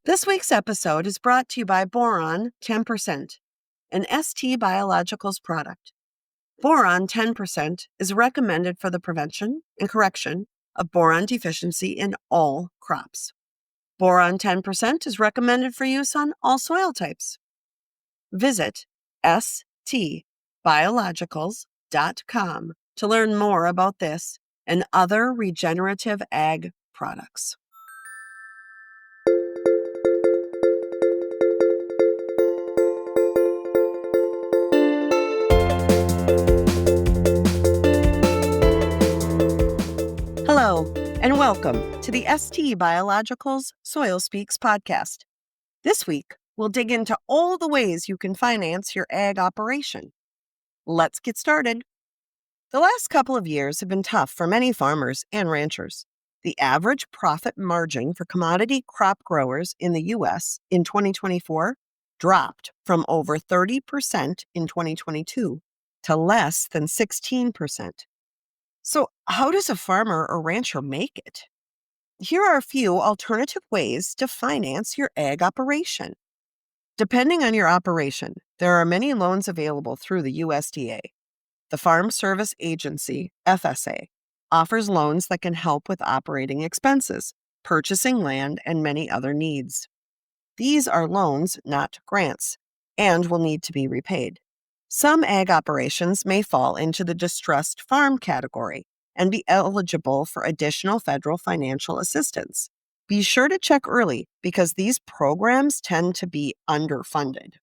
This week's episode is brought to you by Boron 10%, an ST Biologicals product. Boron 10% is recommended for the prevention and correction of boron deficiency in all crops. Boron 10% is recommended for use on all soil types. Visit stbiologicals.com to learn more about this and other regenerative ag products. Hello, and welcome to the ST Biologicals Soil Speaks podcast. This week, we'll dig into all the ways you can finance your ag operation. Let's get started. The last couple of years have been tough for many farmers and ranchers. The average profit margin for commodity crop growers in the U.S. in 2024 dropped from over 30% in 2022 to less than 16%. So, how does a farmer or rancher make it? Here are a few alternative ways to finance your ag operation. Depending on your operation, there are many loans available through the USDA. The Farm Service Agency, FSA, offers loans that can help with operating expenses, purchasing land, and many other needs. These are loans, not grants, and will need to be repaid. Some ag operations may fall into the distressed farm category and be eligible for additional federal financial assistance. Be sure to check early because these programs tend to be underfunded.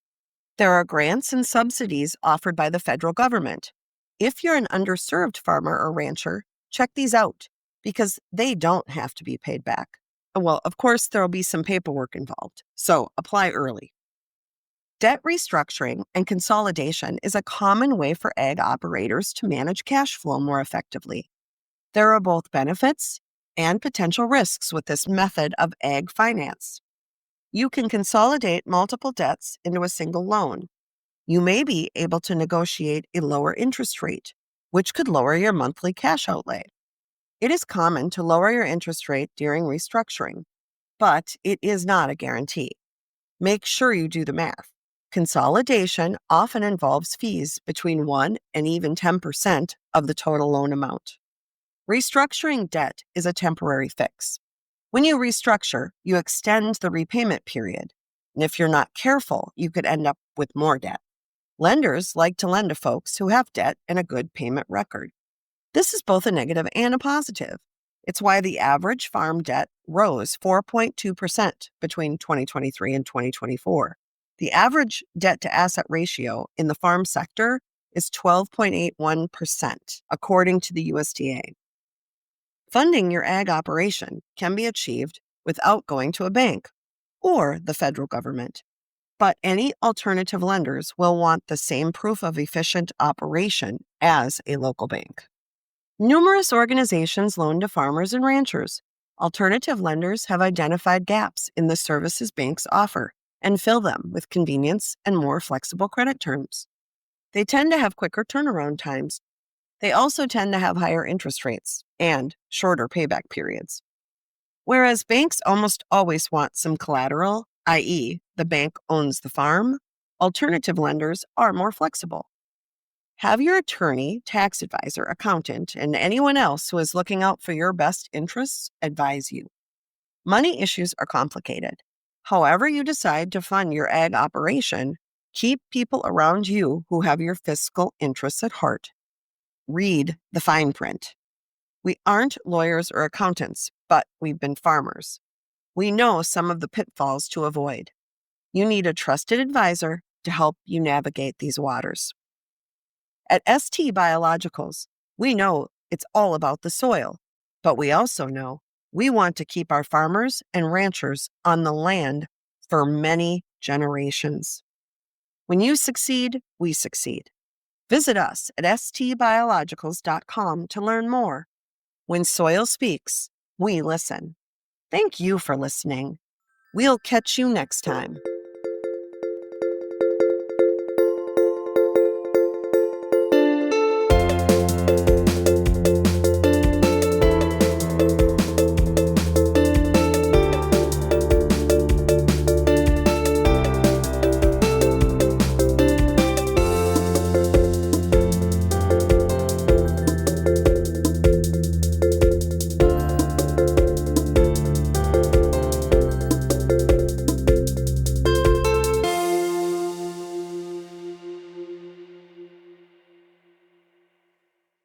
There are grants and subsidies offered by the federal government. If you're an underserved farmer or rancher, check these out because they don't have to be paid back. Well, of course, there will be some paperwork involved, so apply early. Debt restructuring and consolidation is a common way for ag operators to manage cash flow more effectively. There are both benefits and potential risks with this method of ag finance. You can consolidate multiple debts into a single loan. You may be able to negotiate a lower interest rate, which could lower your monthly cash outlay. It is common to lower your interest rate during restructuring, but it is not a guarantee. Make sure you do the math. Consolidation often involves fees between 1 and even 10% of the total loan amount. Restructuring debt is a temporary fix. When you restructure, you extend the repayment period, and if you're not careful, you could end up with more debt. Lenders like to lend to folks who have debt and a good payment record. This is both a negative and a positive. It's why the average farm debt rose 4.2% between 2023 and 2024. The average debt-to-asset ratio in the farm sector is 12.81%, according to the USDA. Funding your ag operation can be achieved without going to a bank or the federal government, but any alternative lenders will want the same proof of efficient operation as a local bank. Numerous organizations loan to farmers and ranchers. Alternative lenders have identified gaps in the services banks offer and fill them with convenience and more flexible credit terms. They tend to have quicker turnaround times. They also tend to have higher interest rates and shorter payback periods. Whereas banks almost always want some collateral, i.e., the bank owns the farm, alternative lenders are more flexible. Have your attorney, tax advisor, accountant, and anyone else who is looking out for your best interests advise you. Money issues are complicated. However you decide to fund your ag operation, keep people around you who have your fiscal interests at heart. Read the fine print. We aren't lawyers or accountants, but we've been farmers. We know some of the pitfalls to avoid. You need a trusted advisor to help you navigate these waters. At ST Biologicals, we know it's all about the soil, but we also know we want to keep our farmers and ranchers on the land for many generations. When you succeed, we succeed. Visit us at stbiologicals.com to learn more. When soil speaks, we listen. Thank you for listening. We'll catch you next time.